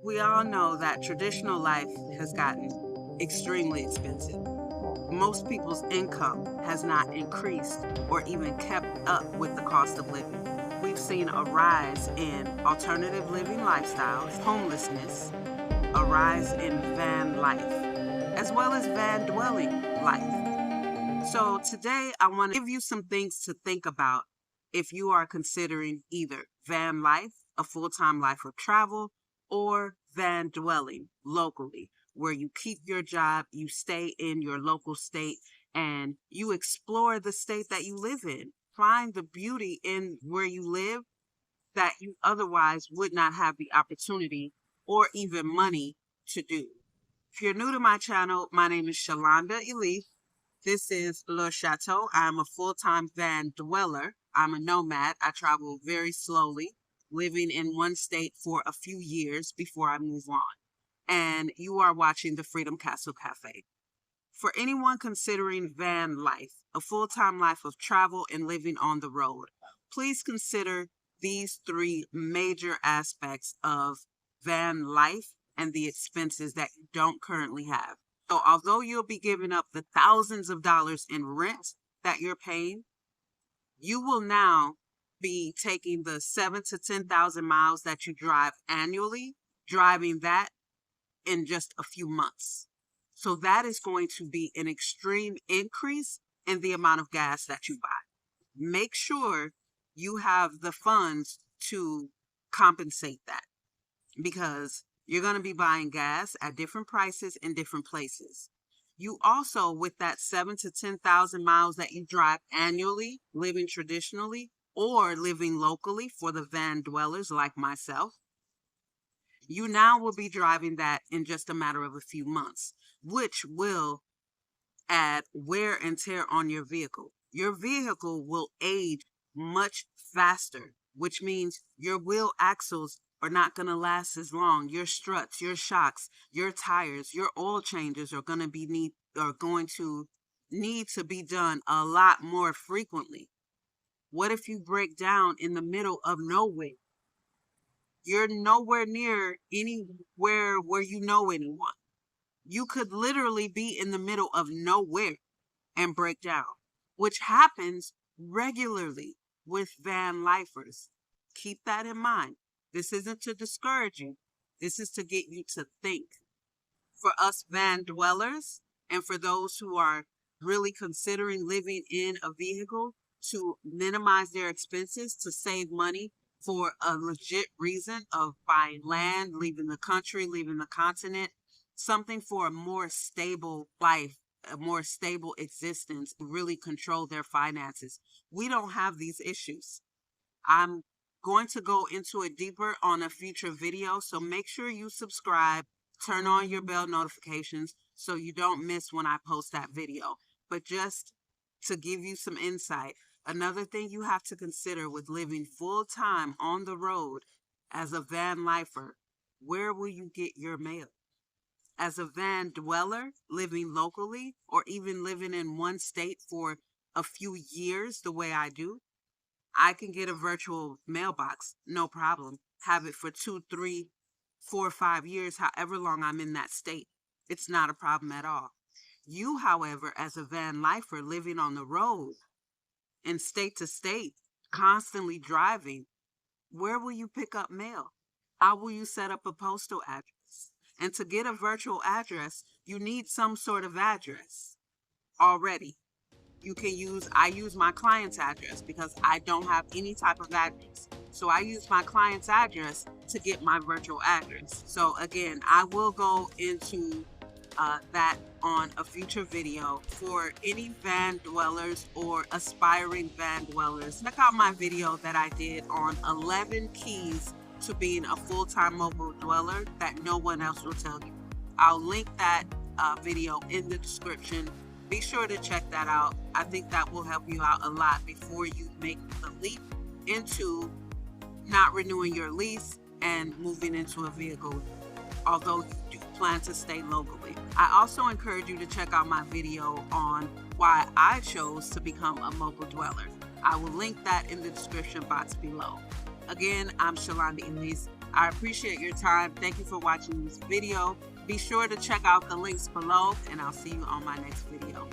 We all know that traditional life has gotten extremely expensive. Most people's income has not increased or even kept up with the cost of living. We've seen a rise in alternative living lifestyles, homelessness, a rise in van life, as well as van dwelling life. So today I want to give you some things to think about if you are considering either van life, a full-time life of travel, or van dwelling locally, where you keep your job, you stay in your local state, and you explore the state that you live in. Find the beauty in where you live that you otherwise would not have the opportunity or even money to do. If you're new to my channel, my name is Shalonda Elise. This is Le Chateau. I'm a full-time van dweller. I'm a nomad. I travel very slowly, living in one state for a few years before I move on. And you are watching the Freedom Castle Cafe. For anyone considering van life, a full-time life of travel and living on the road, please consider these three major aspects of van life and the expenses that you don't currently have. So although you'll be giving up the thousands of dollars in rent that you're paying, you will now be taking the 7 to 10,000 miles that you drive annually, driving that in just a few months. So that is going to be an extreme increase in the amount of gas that you buy. Make sure you have the funds to compensate that, because you're going to be buying gas at different prices in different places. You also, with that 7 to 10,000 miles that you drive annually, living traditionally or living locally for the van dwellers like myself, you now will be driving that in just a matter of a few months, which will add wear and tear on your vehicle. Your vehicle will age much faster, which means your wheel axles are not going to last as long. Your struts, your shocks, your tires, your oil changes are going to need to be done a lot more frequently. What if you break down in the middle of nowhere? You're nowhere near anywhere where you know anyone. You could literally be in the middle of nowhere and break down, which happens regularly with van lifers. Keep that in mind. This isn't to discourage you. This is to get you to think. For us van dwellers and for those who are really considering living in a vehicle to minimize their expenses, to save money for a legit reason of buying land, leaving the country, leaving the continent, something for a more stable life, a more stable existence, really control their finances. We don't have these issues. I'm going to go into it deeper on a future video, so make sure you subscribe, turn on your bell notifications so you don't miss when I post that video. But just to give you some insight, another thing you have to consider with living full-time on the road as a van lifer, where will you get your mail? As a van dweller living locally or even living in one state for a few years the way I do, I can get a virtual mailbox, no problem. Have it for 2, 3, 4, 5 years, however long I'm in that state. It's not a problem at all. You, however, as a van lifer living on the road in state to state, constantly driving, where will you pick up mail? How will you set up a postal address? And to get a virtual address, you need some sort of address already. I use my client's address because I don't have any type of address. So I use my client's address to get my virtual address. So again, I will go into that on a future video. For any van dwellers or aspiring van dwellers, check out my video that I did on 11 keys to being a full-time mobile dweller that no one else will tell you. I'll link that video in the description. Be sure to check that out. I think that will help you out a lot before you make the leap into not renewing your lease and moving into a vehicle, although you do plan to stay locally. I also encourage you to check out my video on why I chose to become a mobile dweller. I will link that in the description box below. Again, I'm Shalonda Elise. I appreciate your time. Thank you for watching this video. Be sure to check out the links below, and I'll see you on my next video.